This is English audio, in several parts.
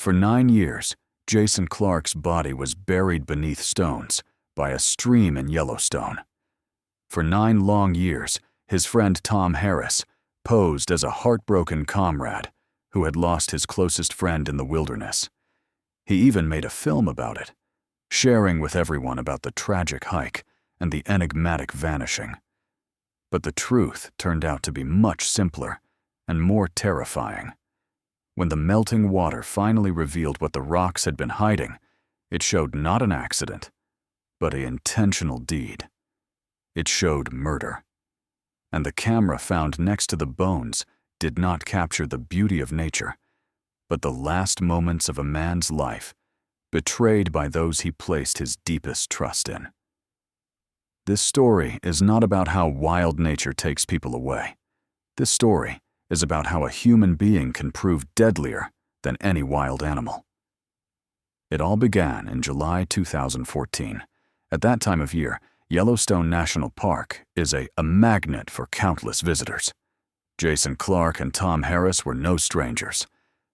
For 9 years, Jason Clark's body was buried beneath stones by a stream in Yellowstone. For 9 long years, his friend Tom Harris posed as a heartbroken comrade who had lost his closest friend in the wilderness. He even made a film about it, sharing with everyone about the tragic hike and the enigmatic vanishing. But the truth turned out to be much simpler and more terrifying. When the melting water finally revealed what the rocks had been hiding, it showed not an accident, but an intentional deed. It showed murder. And the camera found next to the bones did not capture the beauty of nature, but the last moments of a man's life, betrayed by those he placed his deepest trust in. This story is not about how wild nature takes people away. This story is about how a human being can prove deadlier than any wild animal. It all began in July 2014. At that time of year, Yellowstone National Park is a magnet for countless visitors. Jason Clark and Tom Harris were no strangers.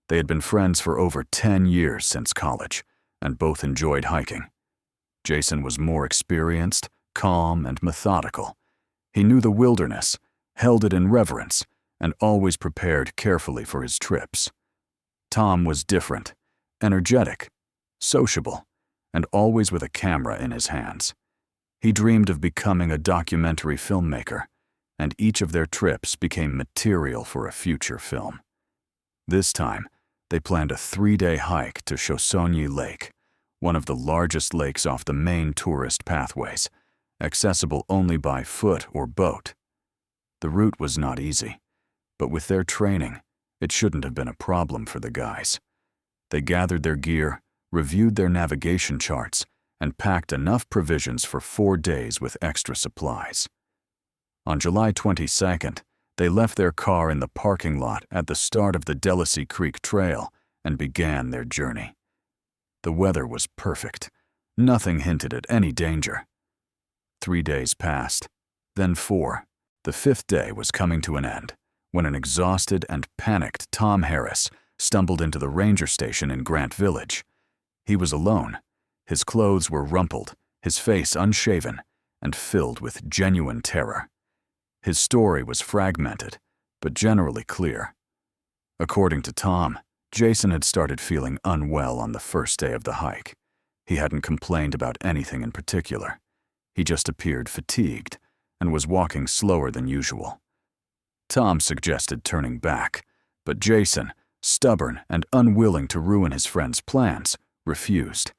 They had been friends for over 10 years since college, and both enjoyed hiking. Jason was more experienced, calm, and methodical. He knew the wilderness, held it in reverence, and always prepared carefully for his trips. Tom was different, energetic, sociable, and always with a camera in his hands. He dreamed of becoming a documentary filmmaker, and each of their trips became material for a future film. This time, they planned a 3-day hike to Shoshone Lake, one of the largest lakes off the main tourist pathways, accessible only by foot or boat. The route was not easy, but with their training, it shouldn't have been a problem for the guys. They gathered their gear, reviewed their navigation charts, and packed enough provisions for 4 days with extra supplies. On July 22nd, they left their car in the parking lot at the start of the Delassie Creek Trail and began their journey. The weather was perfect. Nothing hinted at any danger. 3 days passed, then 4. The 5th day was coming to an end when an exhausted and panicked Tom Harris stumbled into the ranger station in Grant Village. He was alone. His clothes were rumpled, his face unshaven, and filled with genuine terror. His story was fragmented, but generally clear. According to Tom, Jason had started feeling unwell on the first day of the hike. He hadn't complained about anything in particular. He just appeared fatigued and was walking slower than usual. Tom suggested turning back, but Jason, stubborn and unwilling to ruin his friend's plans, refused.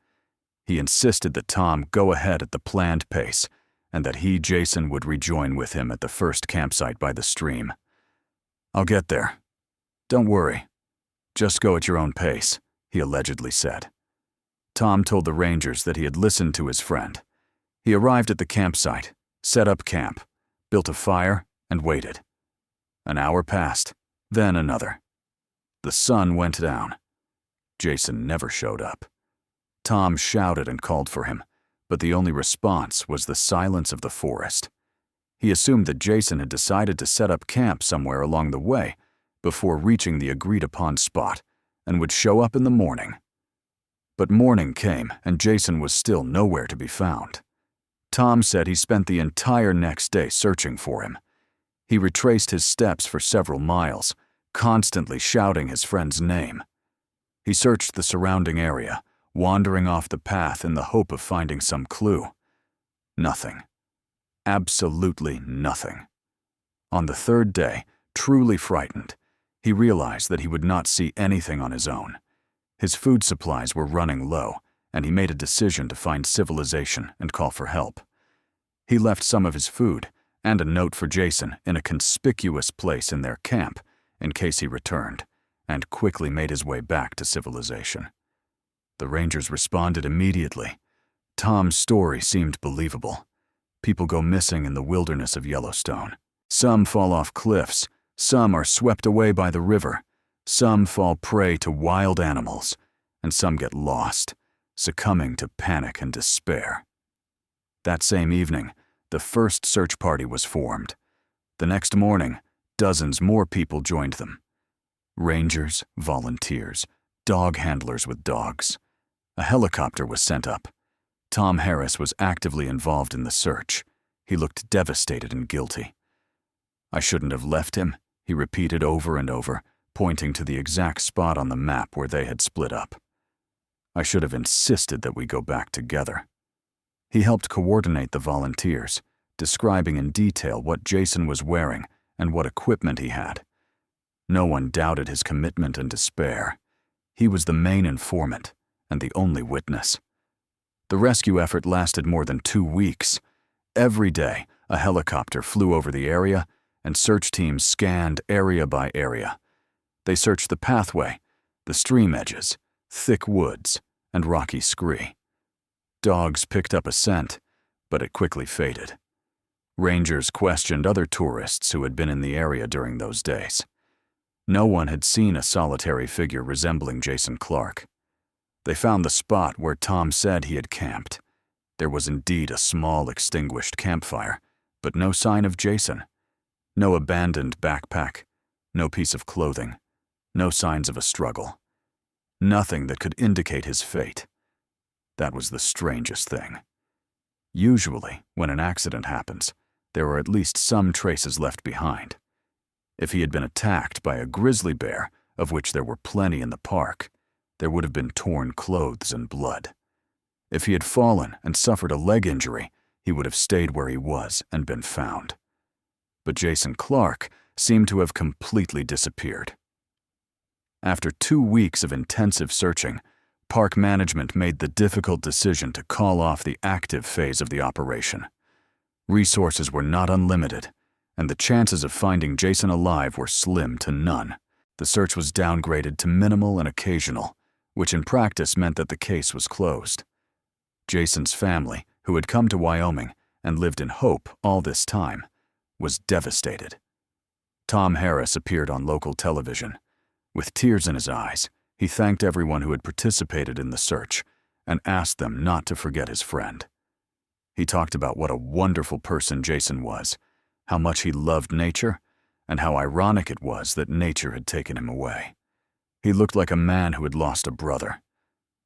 He insisted that Tom go ahead at the planned pace and that he, Jason, would rejoin with him at the first campsite by the stream. "I'll get there. Don't worry. Just go at your own pace," he allegedly said. Tom told the rangers that he had listened to his friend. He arrived at the campsite, set up camp, built a fire, and waited. An hour passed, then another. The sun went down. Jason never showed up. Tom shouted and called for him, but the only response was the silence of the forest. He assumed that Jason had decided to set up camp somewhere along the way before reaching the agreed-upon spot and would show up in the morning. But morning came and Jason was still nowhere to be found. Tom said he spent the entire next day searching for him. He retraced his steps for several miles, constantly shouting his friend's name. He searched the surrounding area, wandering off the path in the hope of finding some clue. Nothing. Absolutely nothing. On the 3rd day, truly frightened, he realized that he would not see anything on his own. His food supplies were running low, and he made a decision to find civilization and call for help. He left some of his food and a note for Jason in a conspicuous place in their camp in case he returned, and quickly made his way back to civilization. The rangers responded immediately. Tom's story seemed believable. People go missing in the wilderness of Yellowstone. Some fall off cliffs, some are swept away by the river, some fall prey to wild animals, and some get lost, succumbing to panic and despair. That same evening, the first search party was formed. The next morning, dozens more people joined them. Rangers, volunteers, dog handlers with dogs. A helicopter was sent up. Tom Harris was actively involved in the search. He looked devastated and guilty. "I shouldn't have left him," he repeated over and over, pointing to the exact spot on the map where they had split up. "I should have insisted that we go back together." He helped coordinate the volunteers, describing in detail what Jason was wearing and what equipment he had. No one doubted his commitment and despair. He was the main informant and the only witness. The rescue effort lasted more than 2 weeks. Every day, a helicopter flew over the area, and search teams scanned area by area. They searched the pathway, the stream edges, thick woods, and rocky scree. Dogs picked up a scent, but it quickly faded. Rangers questioned other tourists who had been in the area during those days. No one had seen a solitary figure resembling Jason Clark. They found the spot where Tom said he had camped. There was indeed a small extinguished campfire, but no sign of Jason. No abandoned backpack, no piece of clothing, no signs of a struggle. Nothing that could indicate his fate. That was the strangest thing. Usually, when an accident happens, there are at least some traces left behind. If he had been attacked by a grizzly bear, of which there were plenty in the park, there would have been torn clothes and blood. If he had fallen and suffered a leg injury, he would have stayed where he was and been found. But Jason Clark seemed to have completely disappeared. After 2 weeks of intensive searching, park management made the difficult decision to call off the active phase of the operation. Resources were not unlimited, and the chances of finding Jason alive were slim to none. The search was downgraded to minimal and occasional, which in practice meant that the case was closed. Jason's family, who had come to Wyoming and lived in hope all this time, was devastated. Tom Harris appeared on local television. With tears in his eyes, he thanked everyone who had participated in the search and asked them not to forget his friend. He talked about what a wonderful person Jason was, how much he loved nature, and how ironic it was that nature had taken him away. He looked like a man who had lost a brother.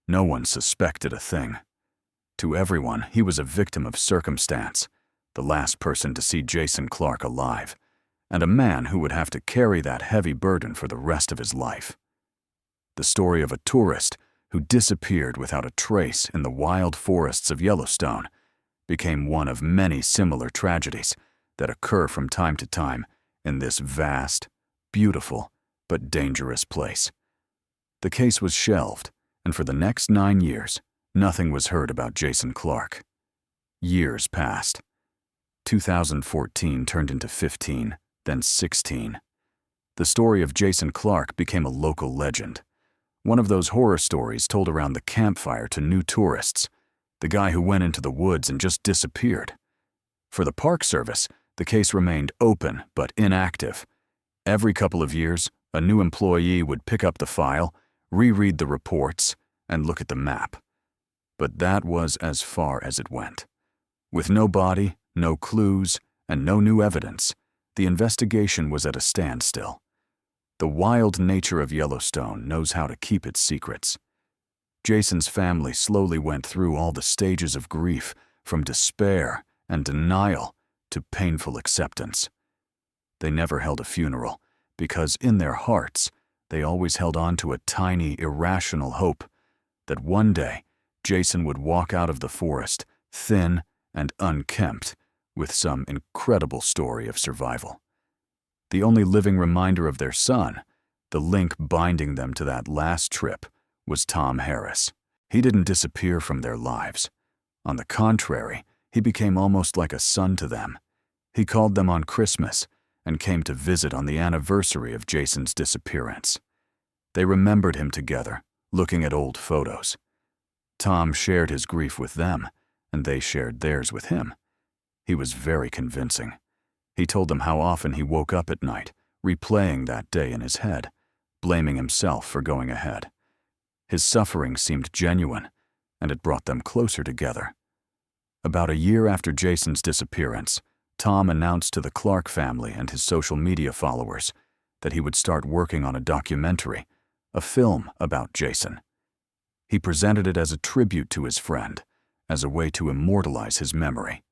No one suspected a thing. To everyone, he was a victim of circumstance, the last person to see Jason Clark alive, and a man who would have to carry that heavy burden for the rest of his life. The story of a tourist who disappeared without a trace in the wild forests of Yellowstone became one of many similar tragedies that occur from time to time in this vast, beautiful, but dangerous place. The case was shelved, and for the next 9 years, nothing was heard about Jason Clark. Years passed. 2014 turned into 15, then 16. The story of Jason Clark became a local legend. One of those horror stories told around the campfire to new tourists, the guy who went into the woods and just disappeared. For the Park Service, the case remained open but inactive. Every couple of years, a new employee would pick up the file, reread the reports, and look at the map. But that was as far as it went. With no body, no clues, and no new evidence, the investigation was at a standstill. The wild nature of Yellowstone knows how to keep its secrets. Jason's family slowly went through all the stages of grief, from despair and denial to painful acceptance. They never held a funeral, because in their hearts, they always held on to a tiny, irrational hope that one day Jason would walk out of the forest, thin and unkempt, with some incredible story of survival. The only living reminder of their son, the link binding them to that last trip, was Tom Harris. He didn't disappear from their lives. On the contrary, he became almost like a son to them. He called them on Christmas and came to visit on the anniversary of Jason's disappearance. They remembered him together, looking at old photos. Tom shared his grief with them, and they shared theirs with him. He was very convincing. He told them how often he woke up at night, replaying that day in his head, blaming himself for going ahead. His suffering seemed genuine, and it brought them closer together. About a year after Jason's disappearance, Tom announced to the Clark family and his social media followers that he would start working on a documentary a film about Jason. He presented it as a tribute to his friend, as a way to immortalize his memory.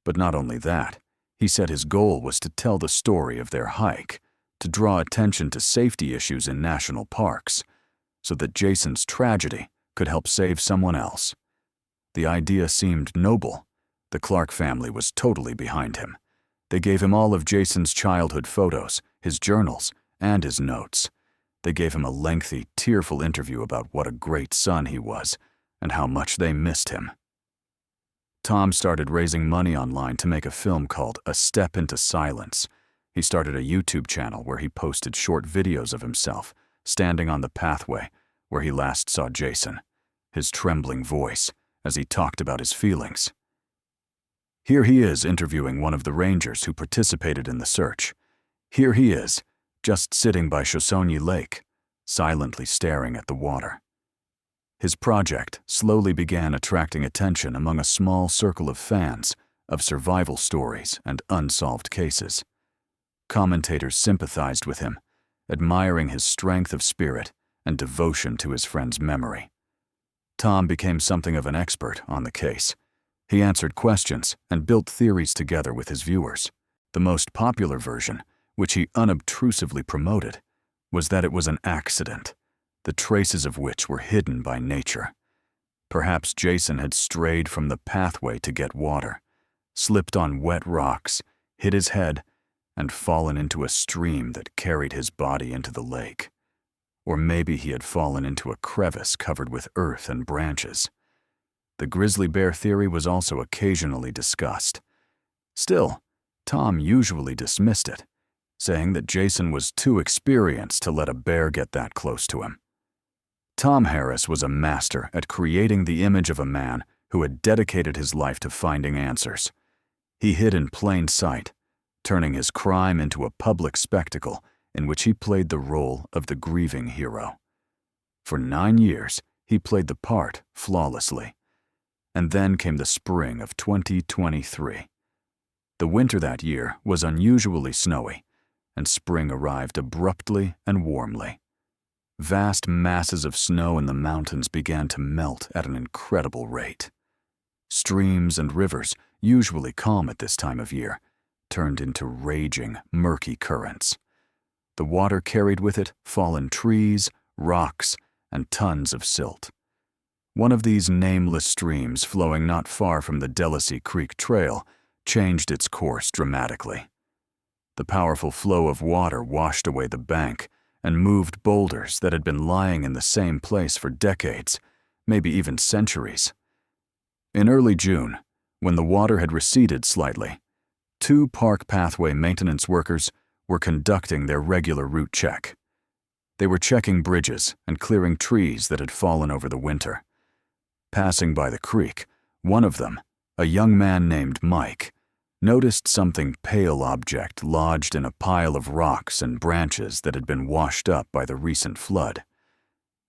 But not only that, he said his goal was to tell the story of their hike, to draw attention to safety issues in national parks, so that Jason's tragedy could help save someone else. The idea seemed noble. The Clark family was totally behind him. They gave him all of Jason's childhood photos, his journals, and his notes. They gave him a lengthy, tearful interview about what a great son he was and how much they missed him. Tom started raising money online to make a film called A Step into Silence. He started a YouTube channel where he posted short videos of himself standing on the pathway where he last saw Jason, his trembling voice as he talked about his feelings. Here he is interviewing one of the rangers who participated in the search. Here he is, just sitting by Shoshone Lake, silently staring at the water. His project slowly began attracting attention among a small circle of fans of survival stories and unsolved cases. Commentators sympathized with him, admiring his strength of spirit and devotion to his friend's memory. Tom became something of an expert on the case. He answered questions and built theories together with his viewers. The most popular version, which he unobtrusively promoted, was that it was an accident, the traces of which were hidden by nature. Perhaps Jason had strayed from the pathway to get water, slipped on wet rocks, hit his head, and fallen into a stream that carried his body into the lake. Or maybe he had fallen into a crevice covered with earth and branches. The grizzly bear theory was also occasionally discussed. Still, Tom usually dismissed it, saying that Jason was too experienced to let a bear get that close to him. Tom Harris was a master at creating the image of a man who had dedicated his life to finding answers. He hid in plain sight, turning his crime into a public spectacle in which he played the role of the grieving hero. For 9 years, he played the part flawlessly. And then came the spring of 2023. The winter that year was unusually snowy, and spring arrived abruptly and warmly. Vast masses of snow in the mountains began to melt at an incredible rate. Streams and rivers, usually calm at this time of year, turned into raging, murky currents. The water carried with it fallen trees, rocks, and tons of silt. One of these nameless streams flowing not far from the Delacy Creek Trail changed its course dramatically. The powerful flow of water washed away the bank and moved boulders that had been lying in the same place for decades, maybe even centuries. In early June, when the water had receded slightly, 2 park pathway maintenance workers were conducting their regular route check. They were checking bridges and clearing trees that had fallen over the winter. Passing by the creek, one of them, a young man named Mike, noticed something pale object lodged in a pile of rocks and branches that had been washed up by the recent flood.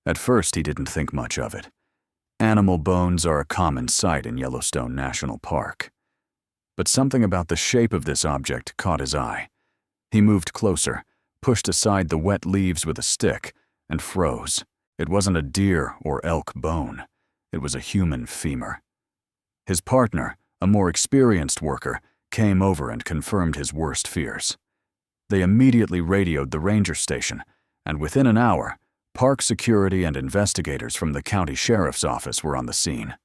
At first, he didn't think much of it. Animal bones are a common sight in Yellowstone National Park. But something about the shape of this object caught his eye. He moved closer, pushed aside the wet leaves with a stick, and froze. It wasn't a deer or elk bone. It was a human femur. His partner, a more experienced worker, came over and confirmed his worst fears. They immediately radioed the ranger station, and within an hour, park security and investigators from the county sheriff's office were on the scene.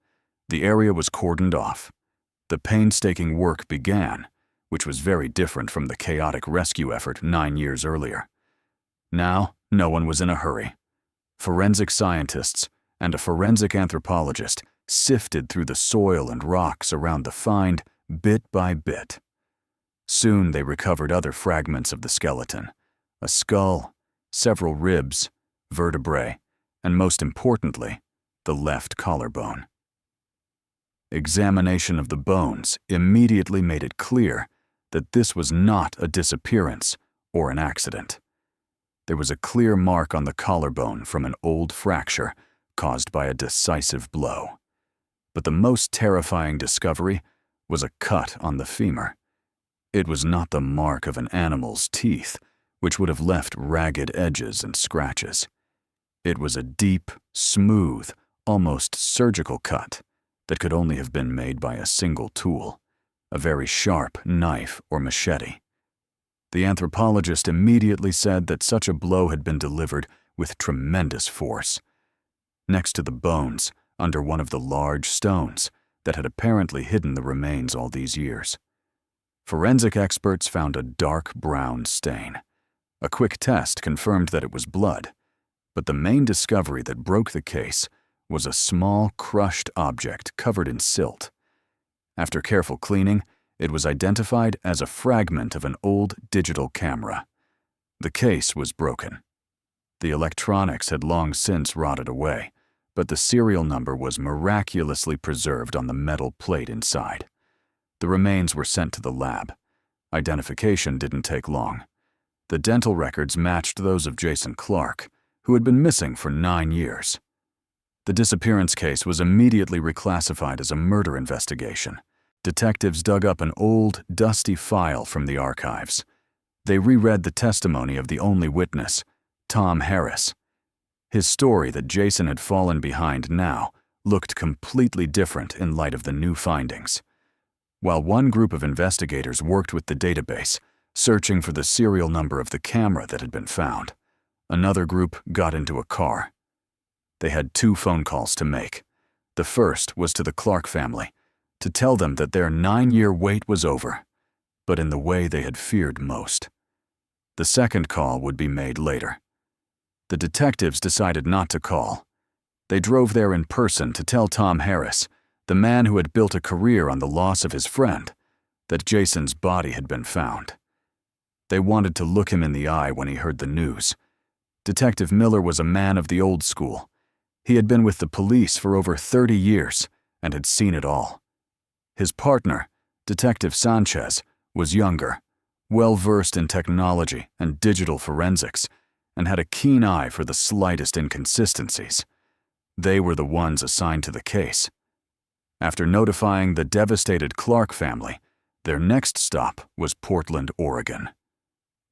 The area was cordoned off. The painstaking work began, which was very different from the chaotic rescue effort 9 years earlier. Now, no one was in a hurry. Forensic scientists and a forensic anthropologist sifted through the soil and rocks around the find bit by bit. Soon they recovered other fragments of the skeleton, a skull, several ribs, vertebrae, and most importantly, the left collarbone. Examination of the bones immediately made it clear that this was not a disappearance or an accident. There was a clear mark on the collarbone from an old fracture caused by a decisive blow. But the most terrifying discovery was a cut on the femur. It was not the mark of an animal's teeth, which would have left ragged edges and scratches. It was a deep, smooth, almost surgical cut that could only have been made by a single tool, a very sharp knife or machete. The anthropologist immediately said that such a blow had been delivered with tremendous force. Next to the bones, under one of the large stones that had apparently hidden the remains all these years. Forensic experts found a dark brown stain. A quick test confirmed that it was blood, but the main discovery that broke the case was a small crushed object covered in silt. After careful cleaning, it was identified as a fragment of an old digital camera. The case was broken. The electronics had long since rotted away, but the serial number was miraculously preserved on the metal plate inside. The remains were sent to the lab. Identification didn't take long. The dental records matched those of Jason Clark, who had been missing for 9 years. The disappearance case was immediately reclassified as a murder investigation. Detectives dug up an old, dusty file from the archives. They reread the testimony of the only witness, Tom Harris. His story that Jason had fallen behind now looked completely different in light of the new findings. While one group of investigators worked with the database, searching for the serial number of the camera that had been found, another group got into a car. They had 2 phone calls to make. The first was to the Clark family, to tell them that their 9-year wait was over, but in the way they had feared most. The second call would be made later. The detectives decided not to call. They drove there in person to tell Tom Harris, the man who had built a career on the loss of his friend, that Jason's body had been found. They wanted to look him in the eye when he heard the news. Detective Miller was a man of the old school. He had been with the police for over 30 years and had seen it all. His partner, Detective Sanchez, was younger, well-versed in technology and digital forensics, and had a keen eye for the slightest inconsistencies. They were the ones assigned to the case. After notifying the devastated Clark family, their next stop was Portland, Oregon.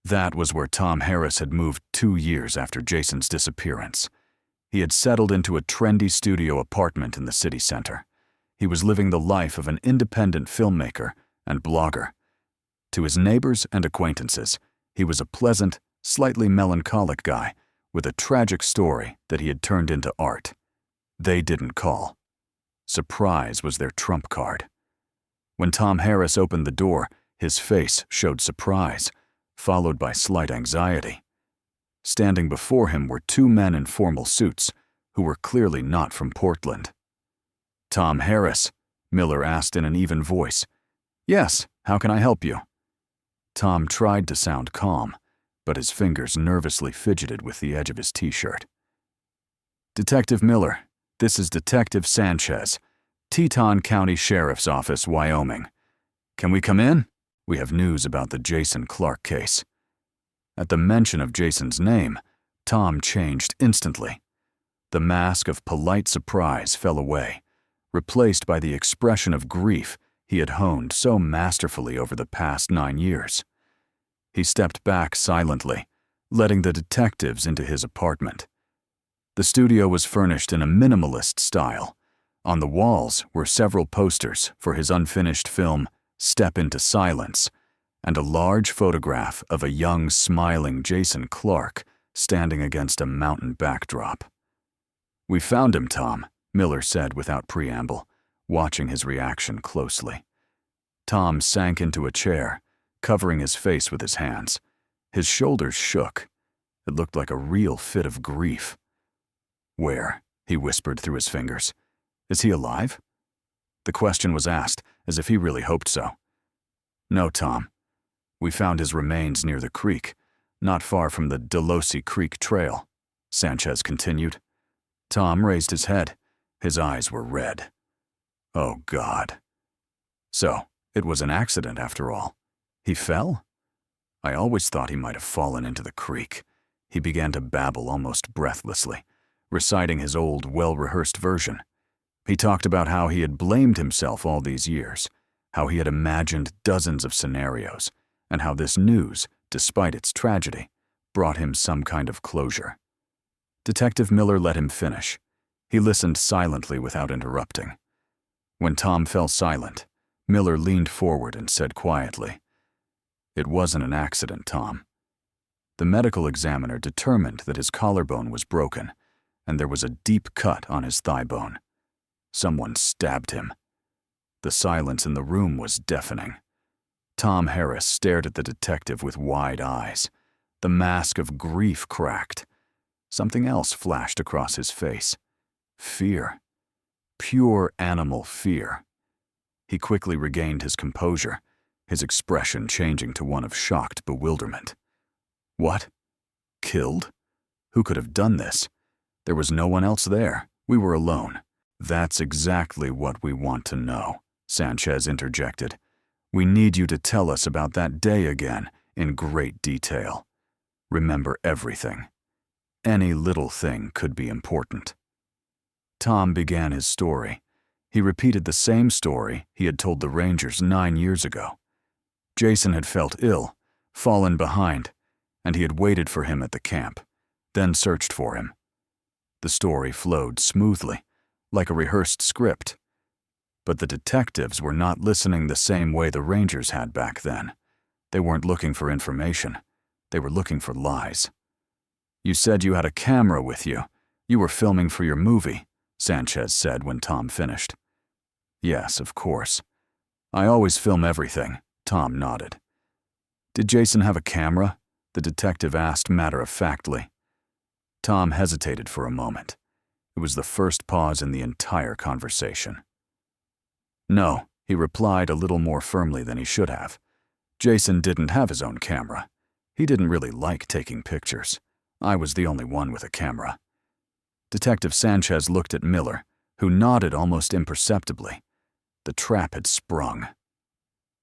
That was where Tom Harris had moved 2 years after Jason's disappearance. He had settled into a trendy studio apartment in the city center. He was living the life of an independent filmmaker and blogger. To his neighbors and acquaintances, he was a pleasant, slightly melancholic guy with a tragic story that he had turned into art. They didn't call. Surprise was their trump card. When Tom Harris opened the door, his face showed surprise, followed by slight anxiety. Standing before him were 2 men in formal suits, who were clearly not from Portland. "Tom Harris?" Miller asked in an even voice. "Yes, how can I help you?" Tom tried to sound calm, but his fingers nervously fidgeted with the edge of his t-shirt. "Detective Miller, this is Detective Sanchez, Teton County Sheriff's Office, Wyoming. Can we come in? We have news about the Jason Clark case." At the mention of Jason's name, Tom changed instantly. The mask of polite surprise fell away, replaced by the expression of grief he had honed so masterfully over the past 9 years. He stepped back silently, letting the detectives into his apartment. The studio was furnished in a minimalist style. On the walls were several posters for his unfinished film, Step into Silence, and a large photograph of a young, smiling Jason Clark standing against a mountain backdrop. "We found him, Tom," Miller said without preamble, watching his reaction closely. Tom sank into a chair, covering his face with his hands. His shoulders shook. It looked like a real fit of grief. "Where?" he whispered through his fingers. "Is he alive?" The question was asked as if he really hoped so. "No, Tom. We found his remains near the creek, not far from the Delosi Creek Trail," Sanchez continued. Tom raised his head. His eyes were red. "Oh, God. So, it was an accident after all. He fell? I always thought he might have fallen into the creek." He began to babble almost breathlessly, reciting his old, well-rehearsed version. He talked about how he had blamed himself all these years, how he had imagined dozens of scenarios, and how this news, despite its tragedy, brought him some kind of closure. Detective Miller let him finish. He listened silently without interrupting. When Tom fell silent, Miller leaned forward and said quietly, "It wasn't an accident, Tom. The medical examiner determined that his collarbone was broken, and there was a deep cut on his thigh bone. Someone stabbed him." The silence in the room was deafening. Tom Harris stared at the detective with wide eyes. The mask of grief cracked. Something else flashed across his face. Fear. Pure animal fear. He quickly regained his composure, his expression changing to one of shocked bewilderment. "What? Killed? Who could have done this? There was no one else there. We were alone." "That's exactly what we want to know," Sanchez interjected. "We need you to tell us about that day again in great detail. Remember everything. Any little thing could be important." Tom began his story. He repeated the same story he had told the Rangers 9 years ago. Jason had felt ill, fallen behind, and he had waited for him at the camp, then searched for him. The story flowed smoothly, like a rehearsed script. But the detectives were not listening the same way the Rangers had back then. They weren't looking for information. They were looking for lies. "You said you had a camera with you. You were filming for your movie," Sanchez said when Tom finished. "Yes, of course. I always film everything," Tom nodded. "Did Jason have a camera?" the detective asked matter-of-factly. Tom hesitated for a moment. It was the first pause in the entire conversation. "No," he replied a little more firmly than he should have. "Jason didn't have his own camera. He didn't really like taking pictures. I was the only one with a camera." Detective Sanchez looked at Miller, who nodded almost imperceptibly. The trap had sprung.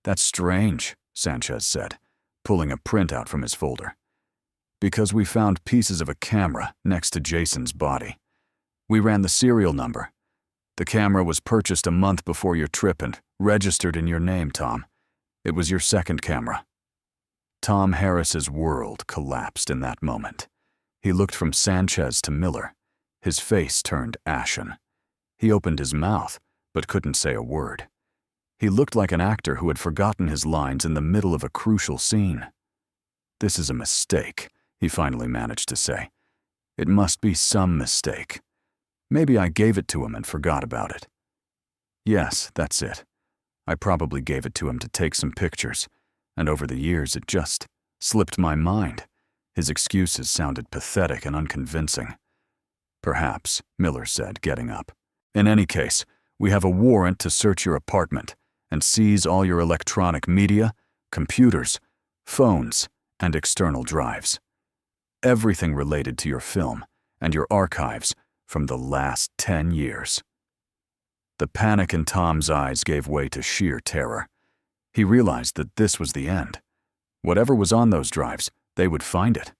"That's strange," Sanchez said, pulling a printout from his folder. "Because we found pieces of a camera next to Jason's body. We ran the serial number. The camera was purchased a month before your trip and registered in your name, Tom. It was your second camera." Tom Harris's world collapsed in that moment. He looked from Sanchez to Miller. His face turned ashen. He opened his mouth, but couldn't say a word. He looked like an actor who had forgotten his lines in the middle of a crucial scene. "This is a mistake," he finally managed to say. "It must be some mistake. Maybe I gave it to him and forgot about it. Yes, that's it. I probably gave it to him to take some pictures, and over the years it just slipped my mind." His excuses sounded pathetic and unconvincing. "Perhaps," Miller said, getting up. "In any case, we have a warrant to search your apartment and seize all your electronic media, computers, phones, and external drives. Everything related to your film and your archives from the last 10 years. The panic in Tom's eyes gave way to sheer terror. He realized that this was the end. Whatever was on those drives, they would find it.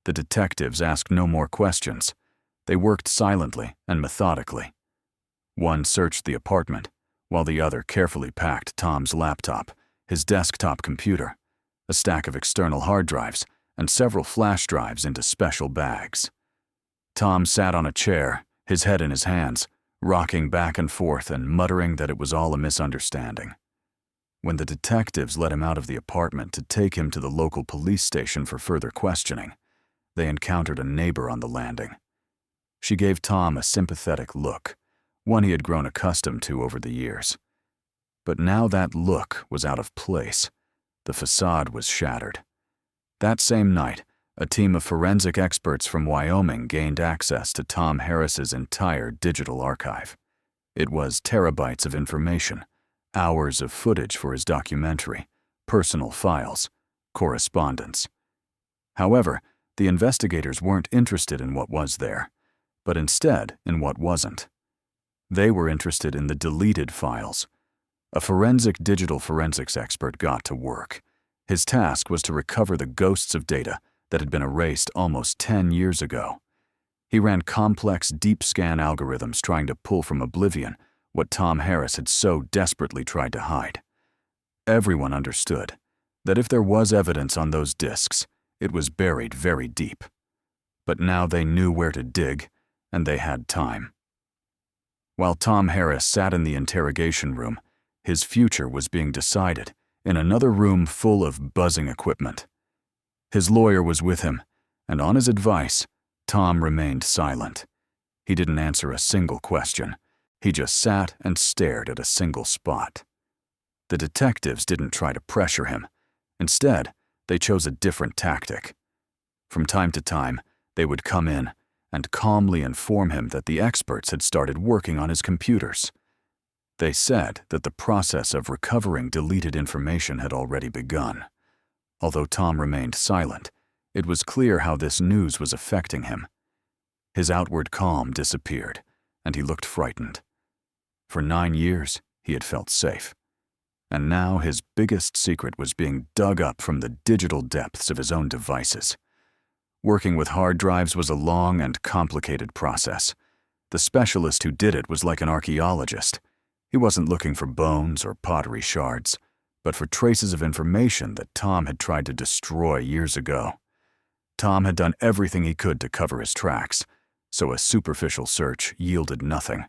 The detectives asked no more questions. They worked silently and methodically. One searched the apartment, while the other carefully packed Tom's laptop, his desktop computer, a stack of external hard drives, and several flash drives into special bags. Tom sat on a chair, his head in his hands, rocking back and forth and muttering that it was all a misunderstanding. When the detectives let him out of the apartment to take him to the local police station for further questioning, they encountered a neighbor on the landing. She gave Tom a sympathetic look, one he had grown accustomed to over the years. But now that look was out of place. The facade was shattered. That same night, a team of forensic experts from Wyoming gained access to Tom Harris's entire digital archive. It was terabytes of information, hours of footage for his documentary, personal files, correspondence. However, the investigators weren't interested in what was there, but instead in what wasn't. They were interested in the deleted files. A forensic digital forensics expert got to work. His task was to recover the ghosts of data that had been erased almost 10 years ago. He ran complex deep scan algorithms trying to pull from oblivion what Tom Harris had so desperately tried to hide. Everyone understood that if there was evidence on those disks, it was buried very deep. but now they knew where to dig, and they had time. While Tom Harris sat in the interrogation room, his future was being decided in another room full of buzzing equipment. His lawyer was with him, and on his advice, Tom remained silent. He didn't answer a single question. He just sat and stared at a single spot. The detectives didn't try to pressure him. Instead, they chose a different tactic. From time to time, they would come in and calmly inform him that the experts had started working on his computers. They said that the process of recovering deleted information had already begun. Although Tom remained silent, it was clear how this news was affecting him. His outward calm disappeared, and he looked frightened. For 9 years, he had felt safe. And now his biggest secret was being dug up from the digital depths of his own devices. Working with hard drives was a long and complicated process. The specialist who did it was like an archaeologist. He wasn't looking for bones or pottery shards, but for traces of information that Tom had tried to destroy years ago. Tom had done everything he could to cover his tracks, so a superficial search yielded nothing.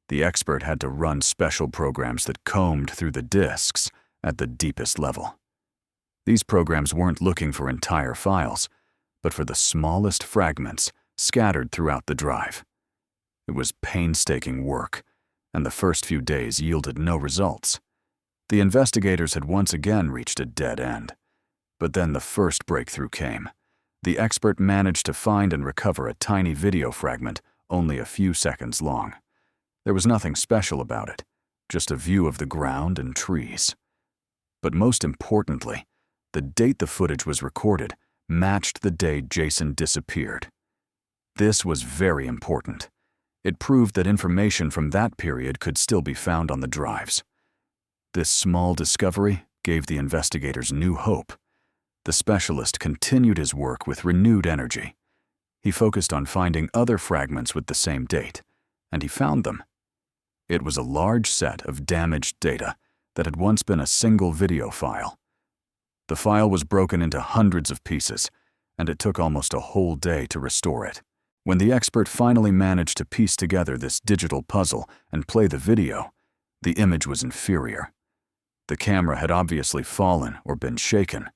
The expert had to run special programs that combed through the disks at the deepest level. These programs weren't looking for entire files, but for the smallest fragments scattered throughout the drive. It was painstaking work, and the first few days yielded no results. The investigators had once again reached a dead end. But then the first breakthrough came. The expert managed to find and recover a tiny video fragment only a few seconds long. There was nothing special about it, just a view of the ground and trees. But most importantly, the date the footage was recorded matched the day Jason disappeared. This was very important. It proved that information from that period could still be found on the drives. This small discovery gave the investigators new hope. The specialist continued his work with renewed energy. He focused on finding other fragments with the same date, and he found them. It was a large set of damaged data that had once been a single video file. The file was broken into hundreds of pieces, and it took almost a whole day to restore it. When the expert finally managed to piece together this digital puzzle and play the video, the image was inferior. The camera had obviously fallen or been shaken,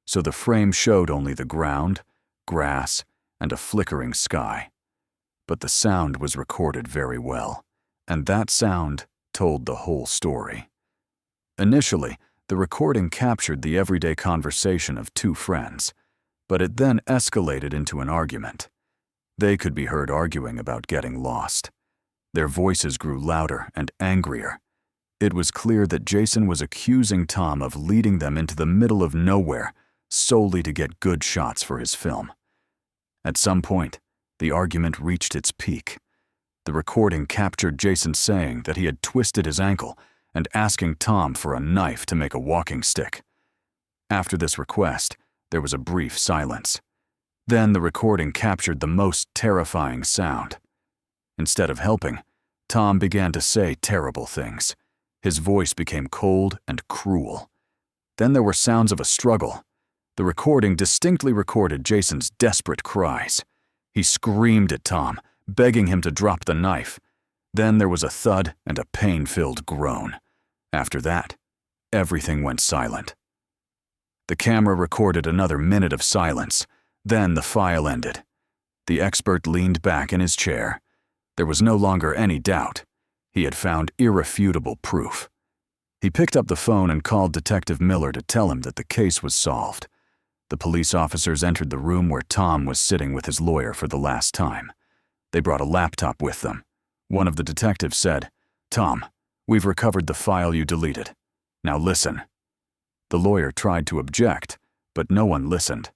so the frame showed only the ground, grass, and a flickering sky. But the sound was recorded very well, and that sound told the whole story. Initially, the recording captured the everyday conversation of two friends, but it then escalated into an argument. They could be heard arguing about getting lost. Their voices grew louder and angrier. It was clear that Jason was accusing Tom of leading them into the middle of nowhere solely to get good shots for his film. At some point, the argument reached its peak. The recording captured Jason saying that he had twisted his ankle and asking Tom for a knife to make a walking stick. After this request, there was a brief silence. Then the recording captured the most terrifying sound. Instead of helping, Tom began to say terrible things. His voice became cold and cruel. Then there were sounds of a struggle. The recording distinctly recorded Jason's desperate cries. He screamed at Tom, begging him to drop the knife. Then there was a thud and a pain-filled groan. After that, everything went silent. The camera recorded another minute of silence. Then the file ended. The expert leaned back in his chair. There was no longer any doubt. He had found irrefutable proof. He picked up the phone and called Detective Miller to tell him that the case was solved. The police officers entered the room where Tom was sitting with his lawyer for the last time. They brought a laptop with them. One of the detectives said, "Tom, we've recovered the file you deleted. Now listen." The lawyer tried to object, but no one listened.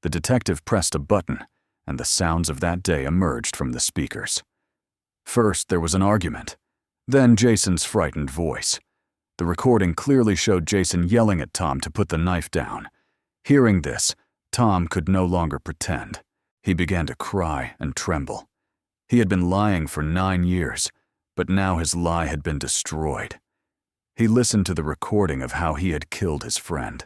The detective pressed a button, and the sounds of that day emerged from the speakers. First, there was an argument. Then Jason's frightened voice. The recording clearly showed Jason yelling at Tom to put the knife down. Hearing this, Tom could no longer pretend. He began to cry and tremble. He had been lying for 9 years, but now his lie had been destroyed. He listened to the recording of how he had killed his friend.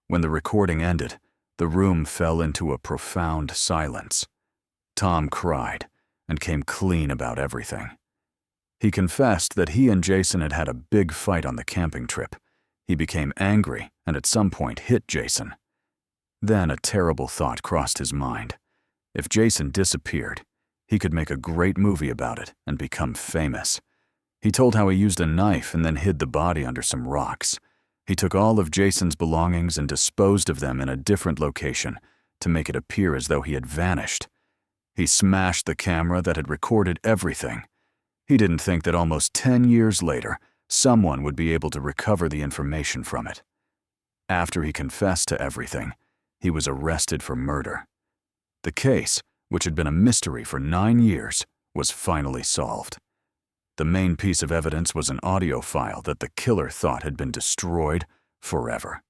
When the recording ended, the room fell into a profound silence. Tom cried and came clean about everything. He confessed that he and Jason had had a big fight on the camping trip. He became angry and at some point hit Jason. Then a terrible thought crossed his mind. If Jason disappeared, he could make a great movie about it and become famous. He told how he used a knife and then hid the body under some rocks. He took all of Jason's belongings and disposed of them in a different location to make it appear as though he had vanished. He smashed the camera that had recorded everything. He didn't think that almost 10 years later, someone would be able to recover the information from it. After he confessed to everything, he was arrested for murder. The case, which had been a mystery for 9 years, was finally solved. The main piece of evidence was an audio file that the killer thought had been destroyed forever.